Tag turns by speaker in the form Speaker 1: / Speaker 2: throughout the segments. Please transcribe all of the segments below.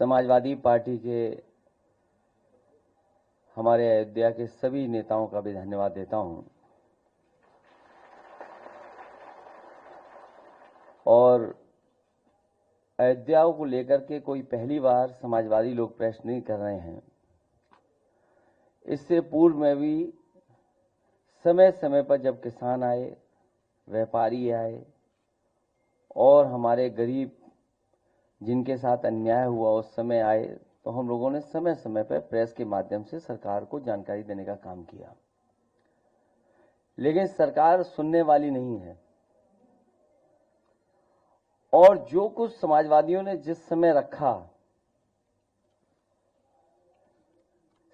Speaker 1: Samajwadi party के हमारे अयोध्या के सभी नेताओं का भी धन्यवाद देता हूं और अयोध्या को लेकर के कोई पहली बार समाजवादी लोग प्रश्न नहीं कर रहे हैं। इससे पूर्व में भी समय समय पर जब किसान आए, व्यापारी आए और हमारे गरीब जिनके साथ अन्याय हुआ उस समय आए, तो हम लोगों ने समय समय पर प्रेस के माध्यम से सरकार को जानकारी देने का काम किया, लेकिन सरकार सुनने वाली नहीं है। और जो कुछ समाजवादियों ने जिस समय रखा,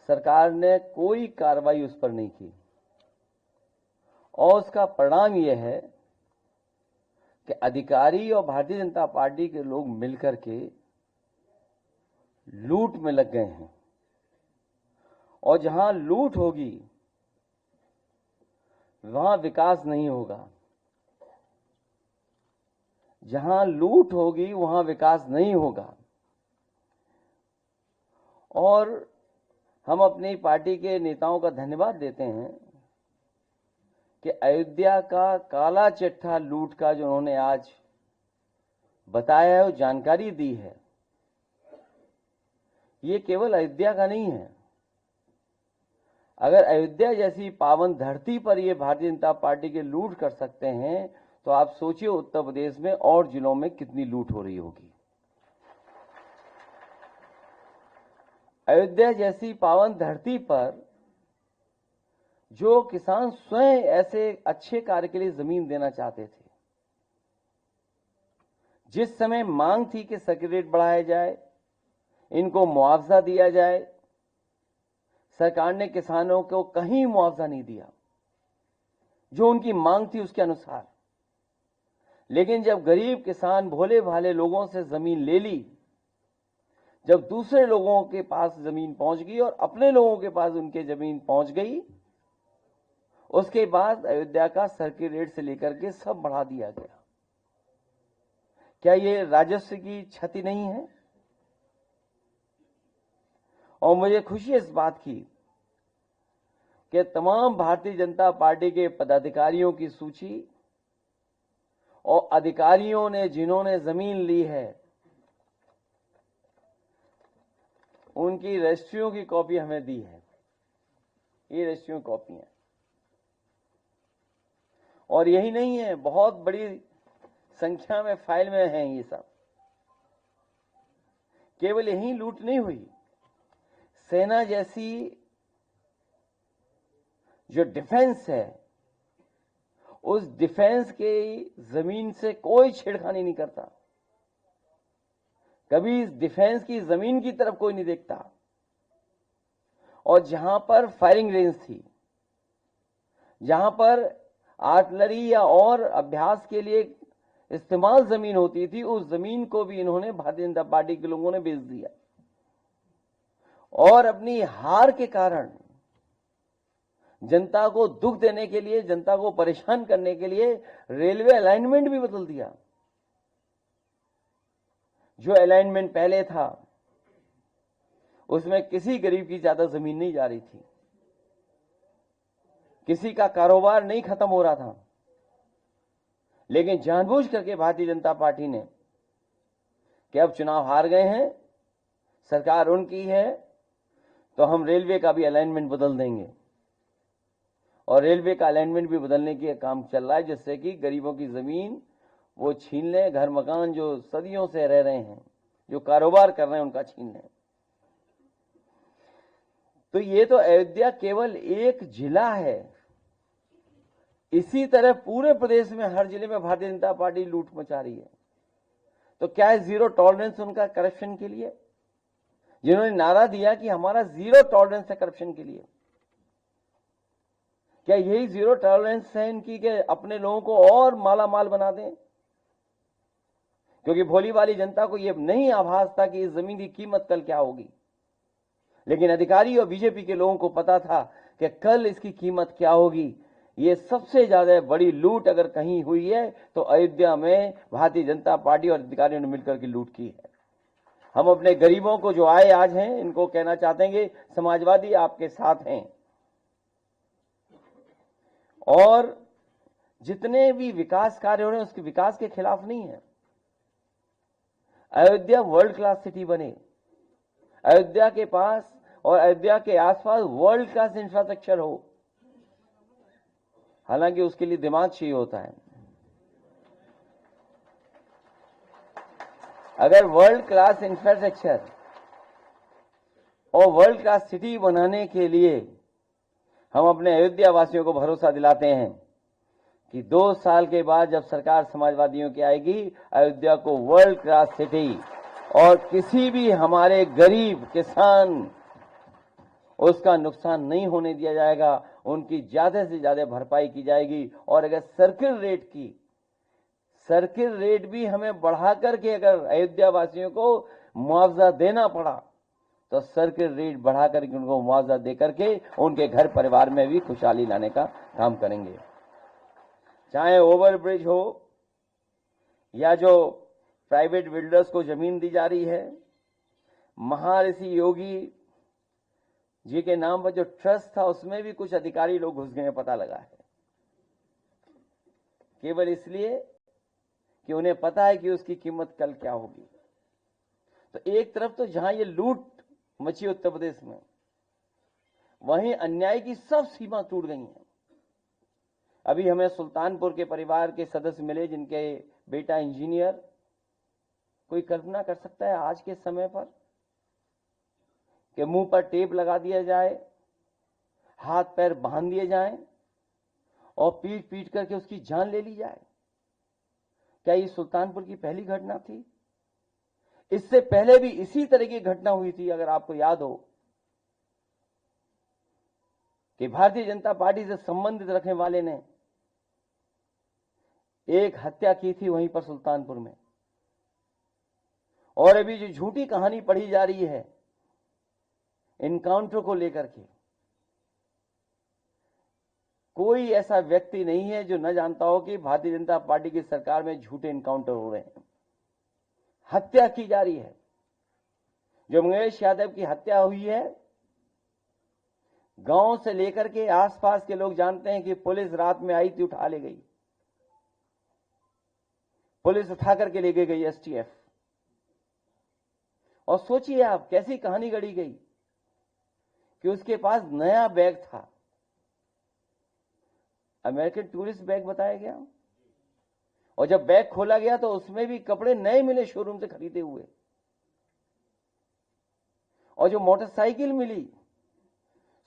Speaker 1: सरकार ने कोई कार्रवाई उस पर नहीं की और उसका परिणाम यह है कि अधिकारी और भारतीय जनता पार्टी के लोग मिलकर के लूट में लग गए हैं। और जहां लूट होगी वहां विकास नहीं होगा, जहां लूट होगी वहां विकास नहीं होगा। और हम अपनी पार्टी के नेताओं का धन्यवाद देते हैं कि अयोध्या का काला चिट्ठा लूट का जो उन्होंने आज बताया है और जानकारी दी है, ये केवल अयोध्या का नहीं है। अगर अयोध्या जैसी पावन धरती पर ये भारतीय जनता पार्टी के लूट कर सकते हैं, तो आप सोचिए उत्तर प्रदेश में और जिलों में कितनी लूट हो रही होगी। अयोध्या जैसी पावन धरती पर जो किसान स्वयं ऐसे अच्छे कार्य के लिए जमीन देना चाहते थे, जिस समय मांग थी कि सर्किट रेट बढ़ाया जाए, इनको मुआवजा दिया जाए, सरकार ने किसानों को कहीं मुआवजा नहीं दिया जो उनकी मांग थी उसके अनुसार। लेकिन जब गरीब किसान भोले भाले लोगों से जमीन ले ली, जब दूसरे लोगों के पास जमीन पहुंच गई और अपने लोगों के पास उनके जमीन पहुंच गई, उसके बाद अयोध्या का सर्किट रेट से लेकर के सब बढ़ा दिया गया। क्या ये राजस्व की क्षति नहीं है? और मुझे खुशी इस बात की कि तमाम भारतीय जनता पार्टी के पदाधिकारियों की सूची और अधिकारियों ने जिन्होंने जमीन ली है, उनकी रजिस्ट्रियों की कॉपी हमें दी है। ये रजिस्ट्रियों की कॉपी है। और यही नहीं है, बहुत बड़ी संख्या में फाइल में हैं ये सब। केवल यही लूट नहीं हुई, सेना जैसी जो डिफेंस है, उस डिफेंस के जमीन से कोई छेड़खानी नहीं करता। कभी इस डिफेंस की जमीन की तरफ कोई नहीं देखता। और जहां पर फायरिंग रेंज थी, जहां पर आर्टिलरी या और अभ्यास के लिए इस्तेमाल जमीन होती थी, उस जमीन को भी इन्होंने भारतीय जनता पार्टी के लोगों ने बेच दिया। और अपनी हार के कारण जनता को दुख देने के लिए, जनता को परेशान करने के लिए रेलवे अलाइनमेंट भी बदल दिया। जो अलाइनमेंट पहले था उसमें किसी गरीब की ज्यादा जमीन नहीं जा रही थी, किसी का कारोबार नहीं खत्म हो रहा था। लेकिन जानबूझ करके भारतीय जनता पार्टी ने कि अब चुनाव हार गए हैं, सरकार उनकी है, तो हम रेलवे का भी अलाइनमेंट बदल देंगे। और रेलवे का अलाइनमेंट भी बदलने के काम चल रहा है, जिससे कि गरीबों की जमीन वो छीन लें, घर मकान जो सदियों से रह रहे हैं, जो कारोबार कर रहे हैं, उनका छीन लें। तो ये तो अयोध्या केवल एक जिला है। इसी तरह पूरे प्रदेश में हर जिले में भारतीय जनता पार्टी लूट मचा रही है। तो क्या है जीरो टॉलरेंस उनका करप्शन के लिए? जिन्होंने नारा दिया कि हमारा जीरो टॉलरेंस है करप्शन के लिए, क्या यही जीरो टॉलरेंस है इनकी कि अपने लोगों को और माला माल बना दें? क्योंकि भोली वाली जनता को यह नहीं आभास था कि इस जमीन की कीमत कल क्या होगी। लेकिन अधिकारी और बीजेपी के लोगों को पता था कि कल इसकी कीमत क्या होगी। ये सबसे ज्यादा बड़ी लूट अगर कहीं हुई है तो अयोध्या में भारतीय जनता पार्टी और अधिकारियों ने मिलकर के लूट की है। हम अपने गरीबों को जो आए आज हैं, इनको कहना चाहते हैं कि समाजवादी आपके साथ हैं। और जितने भी विकास कार्य हो रहे हैं उसके विकास के खिलाफ नहीं है। अयोध्या वर्ल्ड क्लास सिटी बने, अयोध्या के पास और अयोध्या के आसपास वर्ल्ड क्लास इंफ्रास्ट्रक्चर हो। हालांकि उसके लिए दिमाग चाहिए होता है। अगर वर्ल्ड क्लास इंफ्रास्ट्रक्चर और वर्ल्ड क्लास सिटी बनाने के लिए हम अपने अयोध्या वासियों को भरोसा दिलाते हैं कि 2 साल के बाद जब सरकार समाजवादियों की आएगी, अयोध्या को वर्ल्ड क्लास सिटी और किसी भी हमारे गरीब किसान उसका नुकसान नहीं होने दिया जाएगा, उनकी ज्यादा से ज्यादा भरपाई की जाएगी। और अगर सर्किल रेट भी हमें बढ़ा करके अगर अयोध्या वासियों को मुआवजा देना पड़ा तो सर्किल रेट बढ़ा करके उनको मुआवजा दे करके उनके घर परिवार में भी खुशहाली लाने का काम करेंगे। चाहे ओवरब्रिज हो या जो प्राइवेट बिल्डर्स को जमीन दी जा रही है, महर्षि योगी जी के नाम पर जो ट्रस्ट था उसमें भी कुछ अधिकारी लोग घुस गए, पता लगा है, केवल इसलिए कि उन्हें पता है कि उसकी कीमत कल क्या होगी। तो एक तरफ तो जहां ये लूट मची उत्तर प्रदेश में, वहीं अन्याय की सब सीमा टूट गई है। अभी हमें सुल्तानपुर के परिवार के सदस्य मिले जिनके बेटा इंजीनियर। कोई कल्पना कर सकता है आज के समय पर कि मुंह पर टेप लगा दिया जाए, हाथ पैर बांध दिए जाएं और पीट पीट करके उसकी जान ले ली जाए? क्या ये सुल्तानपुर की पहली घटना थी? इससे पहले भी इसी तरह की घटना हुई थी। अगर आपको याद हो कि भारतीय जनता पार्टी से संबंधित रखने वाले ने एक हत्या की थी वहीं पर सुल्तानपुर में। और अभी जो झूठी कहानी पढ़ी जा रही है इनकाउंटर को लेकर के, कोई ऐसा व्यक्ति नहीं है जो न जानता हो कि भारतीय जनता पार्टी की सरकार में झूठे इनकाउंटर हो रहे हैं, हत्या की जा रही है। जो मंगेश यादव की हत्या हुई है, गांव से लेकर के आसपास के लोग जानते हैं कि पुलिस रात में आई थी, उठा ले गई, पुलिस उठा करके ले गई एसटीएफ। और सोचिए आप कैसी कहानी गढ़ी गई कि उसके पास नया बैग था, अमेरिकन टूरिस्ट बैग बताया गया, और जब बैग खोला गया तो उसमें भी कपड़े नए मिले शोरूम से खरीदे हुए। और जो मोटरसाइकिल मिली,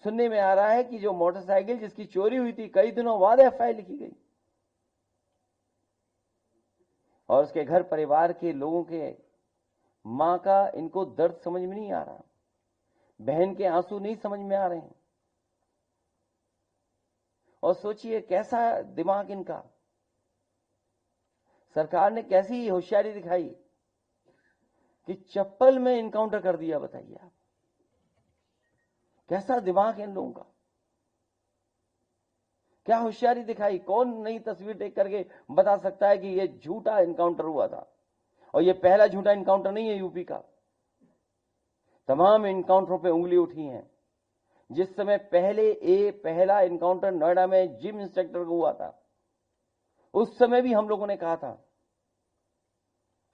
Speaker 1: सुनने में आ रहा है कि जो मोटरसाइकिल जिसकी चोरी हुई थी कई दिनों बाद एफआईआर लिखी गई और उसके घर परिवार के लोगों के मां का इनको दर्द समझ में नहीं आ रहा, बहन के आंसू नहीं समझ में आ रहे हैं। और सोचिए कैसा दिमाग इनका, सरकार ने कैसी होशियारी दिखाई कि चप्पल में इनकाउंटर कर दिया। बताइए आप, कैसा दिमाग है इन लोगों का, क्या होशियारी दिखाई। कौन नई तस्वीर देख करके बता सकता है कि यह झूठा इनकाउंटर हुआ था? और यह पहला झूठा इनकाउंटर नहीं है यूपी का, तमाम इनकाउंटरों पे उंगली उठी है। जिस समय पहला इनकाउंटर नोएडा में जिम इंस्पेक्टर को हुआ था, उस समय भी हम लोगों ने कहा था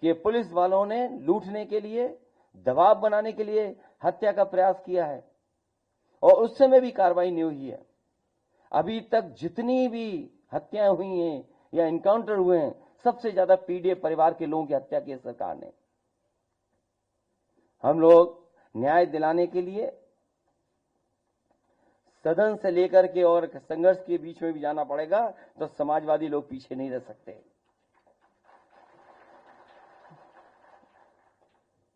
Speaker 1: कि पुलिस वालों ने लूटने के लिए, दबाव बनाने के लिए हत्या का प्रयास किया है, और उस समय भी कार्रवाई नहीं हुई है। अभी तक जितनी भी हत्याएं हुई हैं या इनकाउंटर हुए हैं, सबसे ज्यादा पीड़ित परिवार के लोगों की हत्या की सरकार ने। हम लोग न्याय दिलाने के लिए सदन से लेकर के और संघर्ष के बीच में भी जाना पड़ेगा, तो समाजवादी लोग पीछे नहीं रह सकते।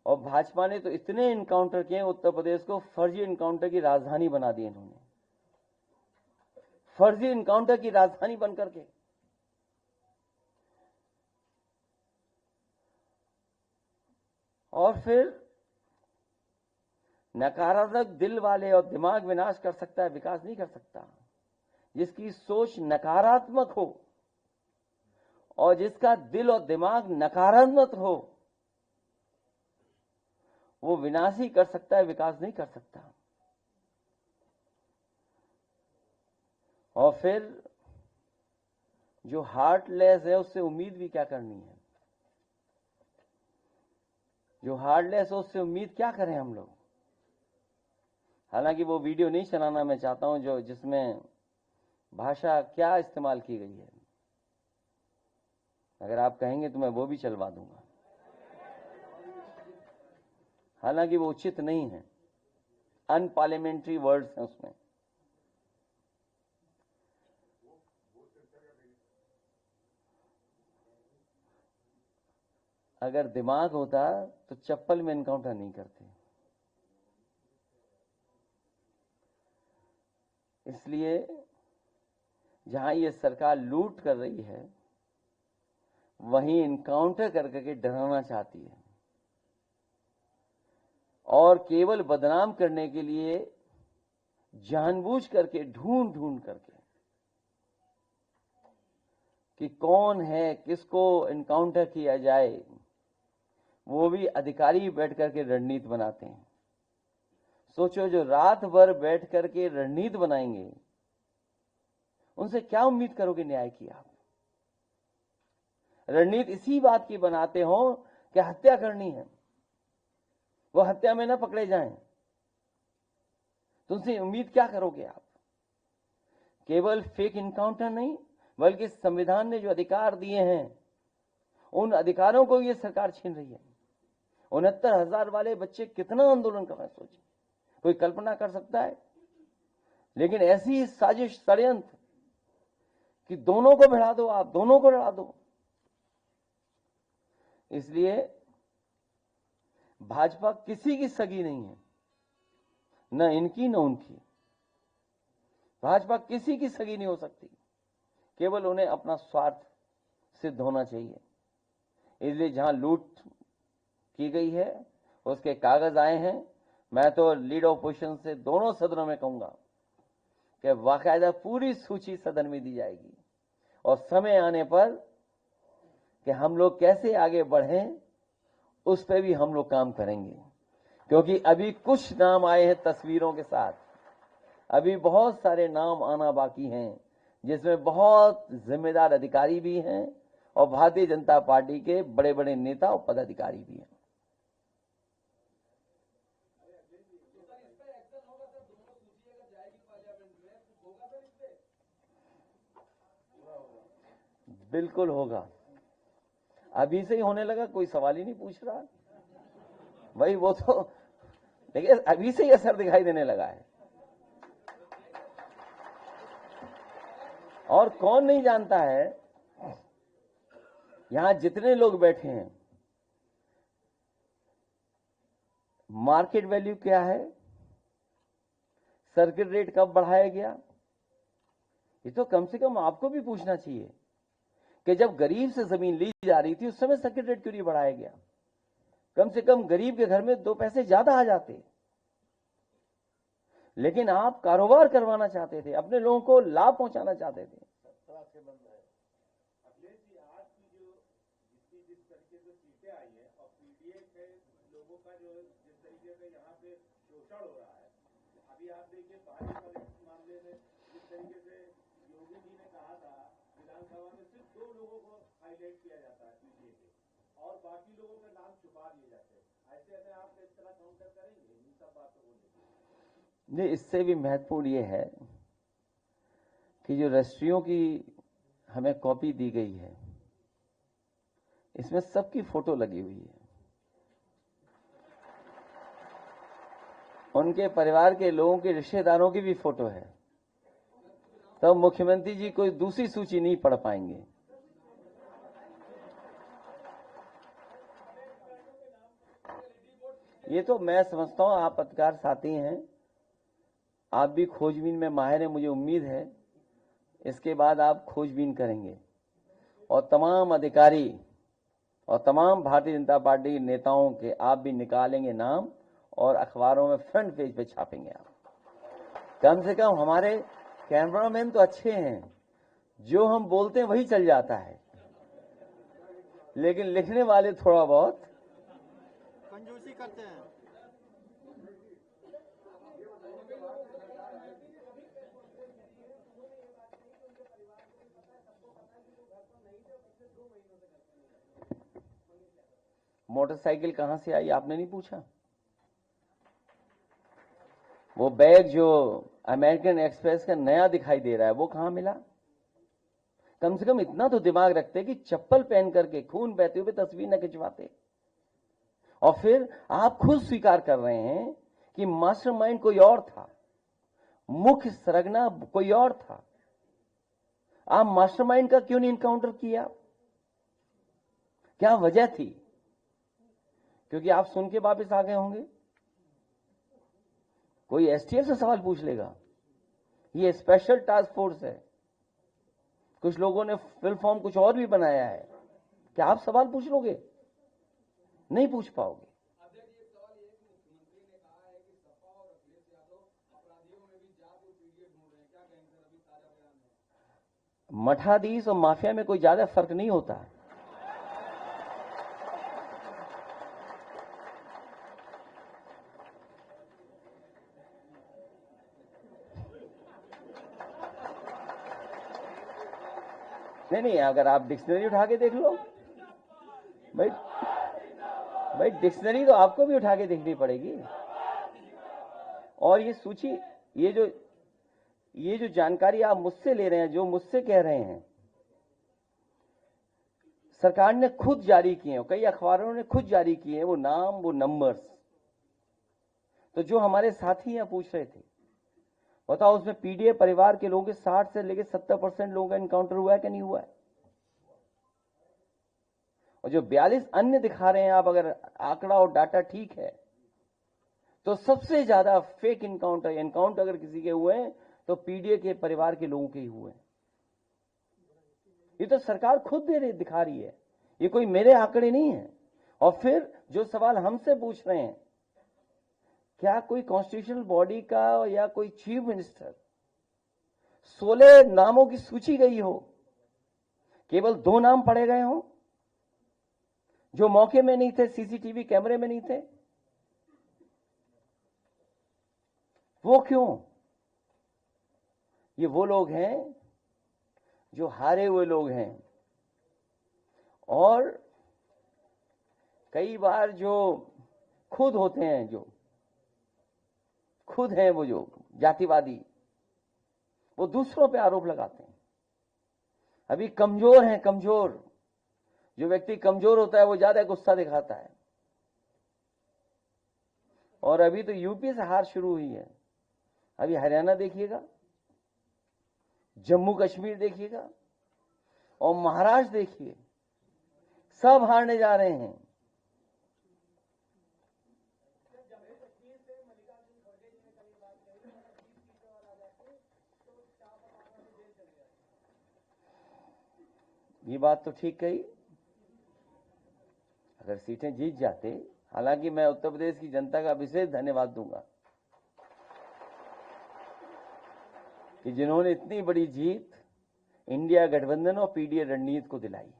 Speaker 1: और भाजपा ने तो इतने इनकाउंटर किए, उत्तर प्रदेश को फर्जी इनकाउंटर की राजधानी बना दी इन्होंने, फर्जी इनकाउंटर की राजधानी बनकर के। और फिर नकारात्मक दिल वाले, और दिमाग विनाश कर सकता है, विकास नहीं कर सकता। जिसकी सोच नकारात्मक हो और जिसका दिल और दिमाग नकारात्मक हो, वो विनाश ही कर सकता है, विकास नहीं कर सकता। और फिर जो हार्टलेस है उससे उम्मीद भी क्या करनी है? जो हार्टलेस है उससे उम्मीद क्या करें हम लोग? हालांकि वो वीडियो नहीं चलाना मैं चाहता हूं जो जिसमें भाषा क्या इस्तेमाल की गई है। अगर आप कहेंगे तो मैं वो भी चलवा दूंगा, हालांकि वो उचित नहीं है, अनपार्लियामेंट्री वर्ड्स हैं उसमें। अगर दिमाग होता तो चप्पल में एनकाउंटर नहीं करते। इसलिए जहां ये सरकार लूट कर रही है वहीं एनकाउंटर करके डराना चाहती है, और केवल बदनाम करने के लिए जानबूझ करके ढूंढ ढूंढ करके कि कौन है, किसको एनकाउंटर किया जाए, वो भी अधिकारी बैठ करके रणनीति बनाते हैं। सोचो, जो रात भर बैठ करके रणनीति बनाएंगे उनसे क्या उम्मीद करोगे न्याय की? आप रणनीति इसी बात की बनाते हो कि हत्या करनी है, वो हत्या में न पकड़े जाएं, तो उनसे उम्मीद क्या करोगे आप? केवल फेक इनकाउंटर नहीं, बल्कि संविधान ने जो अधिकार दिए हैं उन अधिकारों को ये सरकार छीन रही है। 69,000 वाले बच्चे कितना आंदोलन कर रहे हैं, सोचिए, कोई कल्पना कर सकता है? लेकिन ऐसी साजिश, षड्यंत्र कि दोनों को भिड़ा दो, आप दोनों को लड़ा दो। इसलिए भाजपा किसी की सगी नहीं है, न इनकी न उनकी। भाजपा किसी की सगी नहीं हो सकती, केवल उन्हें अपना स्वार्थ सिद्ध होना चाहिए। इसलिए जहां लूट की गई है उसके कागज आए हैं। मैं तो लीड ऑपोजिशन से दोनों सदनों में कहूंगा कि बाकायदा पूरी सूची सदन में दी जाएगी, और समय आने पर कि हम लोग कैसे आगे बढ़ें उस पर भी हम लोग काम करेंगे। क्योंकि अभी कुछ नाम आए हैं तस्वीरों के साथ, अभी बहुत सारे नाम आना बाकी हैं, जिसमें बहुत जिम्मेदार अधिकारी भी हैं और भारतीय जनता पार्टी के बड़े बड़े नेता और पदाधिकारी भी हैं। बिल्कुल होगा, अभी से ही होने लगा, कोई सवाल ही नहीं पूछ रहा भाई। वो तो देखिए अभी से ही असर दिखाई देने लगा है, और कौन नहीं जानता है, यहां जितने लोग बैठे हैं, मार्केट वैल्यू क्या है, सर्किट रेट कब बढ़ाया गया, ये तो कम से कम आपको भी पूछना चाहिए कि जब गरीब से जमीन ली जा रही थी उस समय सर्किट रेट क्यों नहीं बढ़ाया गया? कम से कम गरीब के घर में 2 पैसे ज्यादा आ जाते। लेकिन आप कारोबार करवाना चाहते थे, अपने लोगों को लाभ पहुंचाना चाहते थे। अभी आप देखिए मामले में जिस तरीके से योगी जी ने कहा था, विधानसभा में सिर्फ 2 लोगों को हाईलाइट किया जाता है पीटीए के, और बाकी लोगों के नाम छुपा दिए जाते हैं। ऐसे में आप इस तरह काउंटर करेंगे इन सब बातों को? नहीं, इससे भी महत्वपूर्ण ये है कि जो रजिस्ट्रियों की हमें कॉपी दी गई है, इसमें सबकी फोटो लगी हुई है, उनके परिवार के लोगों के रिश्तेदारों की भी फोटो है। तब मुख्यमंत्री जी कोई दूसरी सूची नहीं पढ़ पाएंगे। ये तो मैं समझता हूं, आप पत्रकार साथी हैं, आप भी खोजबीन में माहिर हैं, मुझे उम्मीद है इसके बाद आप खोजबीन करेंगे और तमाम अधिकारी और तमाम भारतीय जनता पार्टी के नेताओं के आप भी निकालेंगे नाम और अखबारों में फ्रंट पेज पे छापेंगे आप। कम से कम हमारे कैमरामैन तो अच्छे हैं, जो हम बोलते हैं वही चल जाता है, लेकिन लिखने वाले थोड़ा बहुत
Speaker 2: कंजूसी करते हैं।
Speaker 1: मोटरसाइकिल कहां से आई आपने नहीं पूछा? वो बैग जो अमेरिकन एक्सप्रेस का नया दिखाई दे रहा है वो कहां मिला? कम से कम इतना तो दिमाग रखते कि चप्पल पहन करके खून बहते हुए तस्वीर न खिंचवाते। और फिर आप खुद स्वीकार कर रहे हैं कि मास्टरमाइंड कोई और था, मुख्य सरगना कोई और था। आप मास्टरमाइंड का क्यों नहीं इनकाउंटर किया? क्या वजह थी? क्योंकि आप सुन के वापस आ गए होंगे। कोई एसटीएफ से सवाल पूछ लेगा। ये स्पेशल टास्क फोर्स है। कुछ लोगों ने फुल फॉर्म कुछ और भी बनाया है। क्या आप सवाल पूछ लोगे? नहीं पूछ पाओगे। मठाधीश और माफिया में कोई ज्यादा फर्क नहीं होता। नहीं, अगर आप डिक्शनरी उठा के देख लो भाई डिक्शनरी तो आपको भी उठा के देखनी पड़ेगी। और ये सूची, ये जो जानकारी आप मुझसे ले रहे हैं, जो मुझसे कह रहे हैं, सरकार ने खुद जारी किए हैं, कई अखबारों ने खुद जारी किए हैं वो नाम, वो नंबर्स। तो जो हमारे साथी यहां पूछ रहे थे, बताओ उसमें पीडीए परिवार के लोगों के 60 से लेकर 70% लोगों का एनकाउंटर हुआ है कि नहीं हुआ है? और जो 42 अन्य दिखा रहे हैं आप, अगर आंकड़ा और डाटा ठीक है, तो सबसे ज्यादा फेक एनकाउंटर अगर किसी के हुए हैं तो पीडीए के परिवार के लोगों के ही हुए हैं। ये तो सरकार खुद दिखा रही है, ये कोई मेरे आंकड़े नहीं है। और फिर जो सवाल हमसे पूछ रहे हैं, क्या कोई कॉन्स्टिट्यूशनल बॉडी का या कोई चीफ मिनिस्टर 16 नामों की सूची गई हो, केवल 2 नाम पढ़े गए हो जो मौके में नहीं थे, सीसीटीवी कैमरे में नहीं थे? वो क्यों? ये वो लोग हैं जो हारे हुए लोग हैं, और कई बार जो खुद होते हैं, जो खुद हैं वो जो जातिवादी, वो दूसरों पे आरोप लगाते हैं। अभी कमजोर हैं, कमजोर जो व्यक्ति कमजोर होता है वो ज्यादा गुस्सा दिखाता है। और अभी तो यूपी से हार शुरू हुई है, अभी हरियाणा देखिएगा, जम्मू कश्मीर देखिएगा और महाराष्ट्र देखिए, सब हारने जा रहे हैं। ये बात तो ठीक कही, अगर सीटें जीत जाते, हालांकि मैं उत्तर प्रदेश की जनता का विशेष धन्यवाद दूंगा कि जिन्होंने इतनी बड़ी जीत इंडिया गठबंधन और पीडीए रणनीति को दिलाई।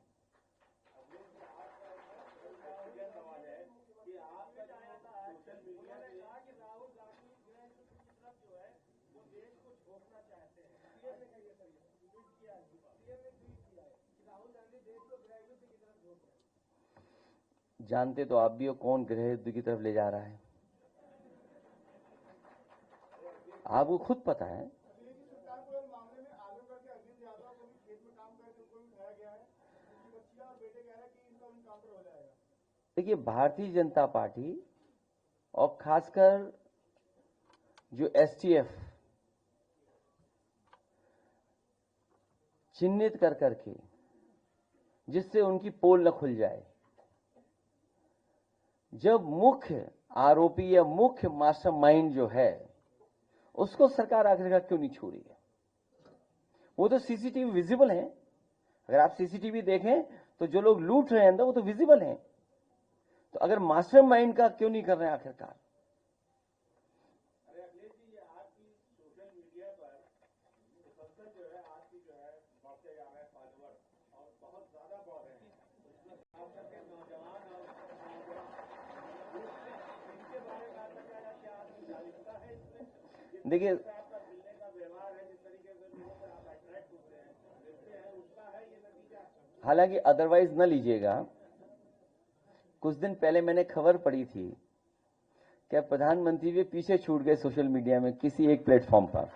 Speaker 1: जानते तो आप भी हो कौन गृह युद्ध की तरफ ले जा रहा है, आपको खुद पता है। देखिए, भारतीय जनता पार्टी और खासकर जो एसटीएफ चिन्हित कर करके, जिससे उनकी पोल न खुल जाए, जब मुख्य आरोपी या मुख्य मास्टरमाइंड जो है उसको सरकार आखिरकार क्यों नहीं छू रही है? वो तो सीसीटीवी विजिबल है, अगर आप सीसीटीवी देखें तो जो लोग लूट रहे हैं अंदर वो तो विजिबल हैं। तो अगर मास्टरमाइंड का क्यों नहीं कर रहे हैं आखिरकार? देखिए, हालांकि अदरवाइज न लीजिएगा, कुछ दिन पहले मैंने खबर पढ़ी थी कि प्रधानमंत्री भी पीछे छूट गए सोशल मीडिया में किसी एक प्लेटफॉर्म पर।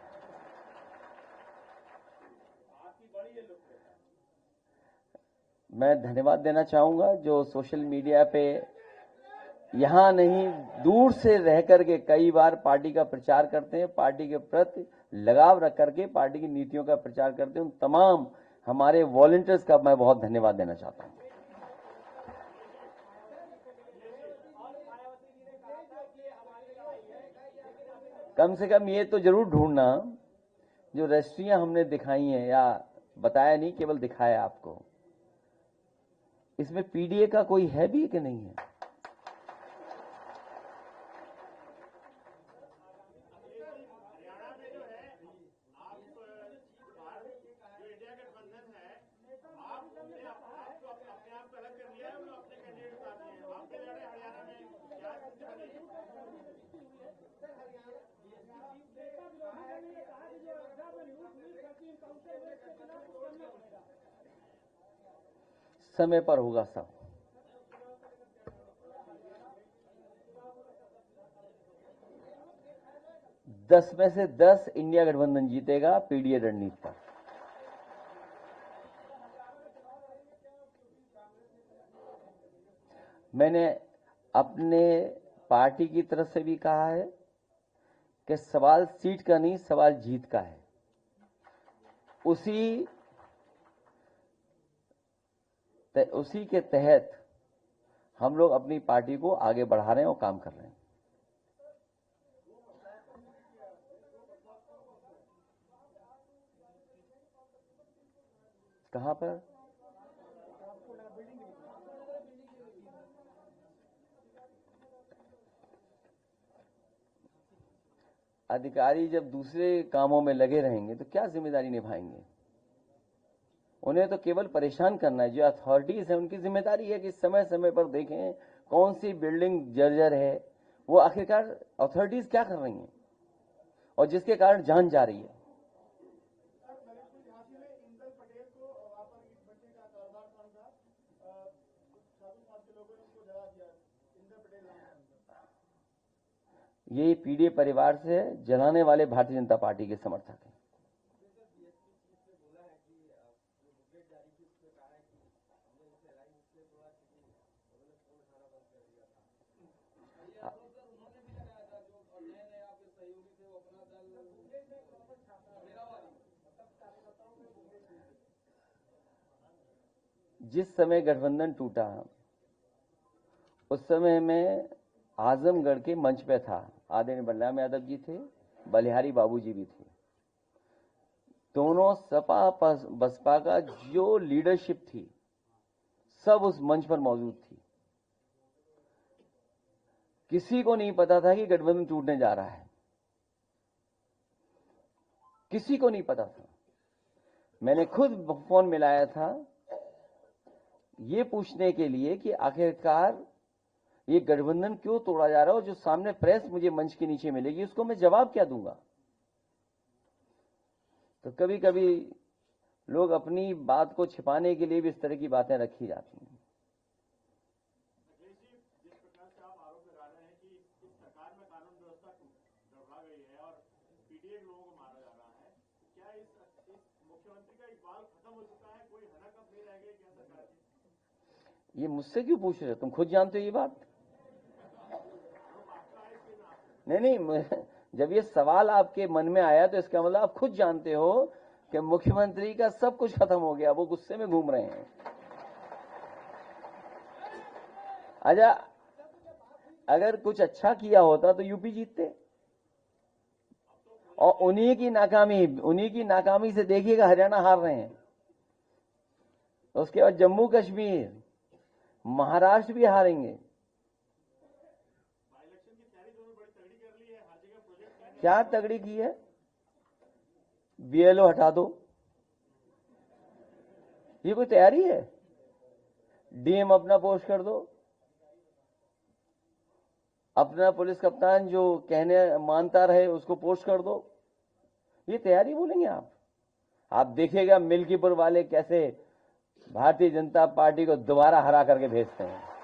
Speaker 1: मैं धन्यवाद देना चाहूंगा जो सोशल मीडिया पे यहां नहीं दूर से रह करके कई बार पार्टी का प्रचार करते हैं, पार्टी के प्रति लगाव रख करके पार्टी की नीतियों का प्रचार करते हैं। उन तमाम हमारे वॉलंटियर्स का मैं बहुत धन्यवाद देना चाहता हूं। कम से कम ये तो जरूर ढूंढना जो रजिस्ट्रियां हमने दिखाई हैं, या बताया नहीं केवल दिखाया आपको, इसमें पीडीए का कोई है भी कि नहीं है? समय पर होगा सब। दस में से 10 इंडिया गठबंधन जीतेगा पीडीए रणनीति पर। मैंने अपने पार्टी की तरफ से भी कहा है कि सवाल सीट का नहीं, सवाल जीत का है। उसी के तहत हम लोग अपनी पार्टी को आगे बढ़ा रहे हैं और काम कर रहे हैं। कहां पर? अधिकारी जब दूसरे कामों में लगे रहेंगे तो क्या जिम्मेदारी निभाएंगे? उन्हें तो केवल परेशान करना है। जो अथॉरिटीज है उनकी जिम्मेदारी है कि समय समय पर देखें कौन सी बिल्डिंग जर्जर है, वो आखिरकार अथॉरिटीज क्या कर रही हैं और जिसके कारण जान जा रही है। ये पीडीए परिवार से जलाने वाले भारतीय जनता पार्टी के समर्थक हैं। जिस समय गठबंधन टूटा उस समय में आजमगढ़ के मंच पे था। आदरणीय बलराम यादव जी थे, बलिहारी बाबूजी भी थे। दोनों सपा बसपा का जो लीडरशिप थी सब उस मंच पर मौजूद थी। किसी को नहीं पता था कि गठबंधन टूटने जा रहा है, किसी को नहीं पता था। मैंने खुद फोन मिलाया था ये पूछने के लिए कि आखिरकार ये गठबंधन क्यों तोड़ा जा रहा है, और जो सामने प्रेस मुझे मंच के नीचे मिलेगी उसको मैं जवाब क्या दूंगा। तो कभी कभी लोग अपनी बात को छिपाने के लिए भी इस तरह की बातें रखी जाती हैं। ये मुझसे क्यों पूछ रहे हो? तुम खुद जानते हो ये बात। नहीं, जब ये सवाल आपके मन में आया तो इसका मतलब आप खुद जानते हो कि मुख्यमंत्री का सब कुछ खत्म हो गया, वो गुस्से में घूम रहे हैं। अच्छा, अगर कुछ अच्छा किया होता तो यूपी जीतते, और उन्हीं की नाकामी से देखिएगा हरियाणा हार रहे हैं। उसके बाद जम्मू कश्मीर, महाराष्ट्र भी हारेंगे। क्या तगड़ी की है? बीएलओ हटा दो, ये कोई तैयारी है? डीएम अपना पोस्ट कर दो, अपना पुलिस कप्तान जो कहने मानता रहे उसको पोस्ट कर दो, ये तैयारी बोलेंगे आप देखिएगा मिल्कीपुर वाले कैसे भारतीय जनता पार्टी को दोबारा हरा करके भेजते हैं।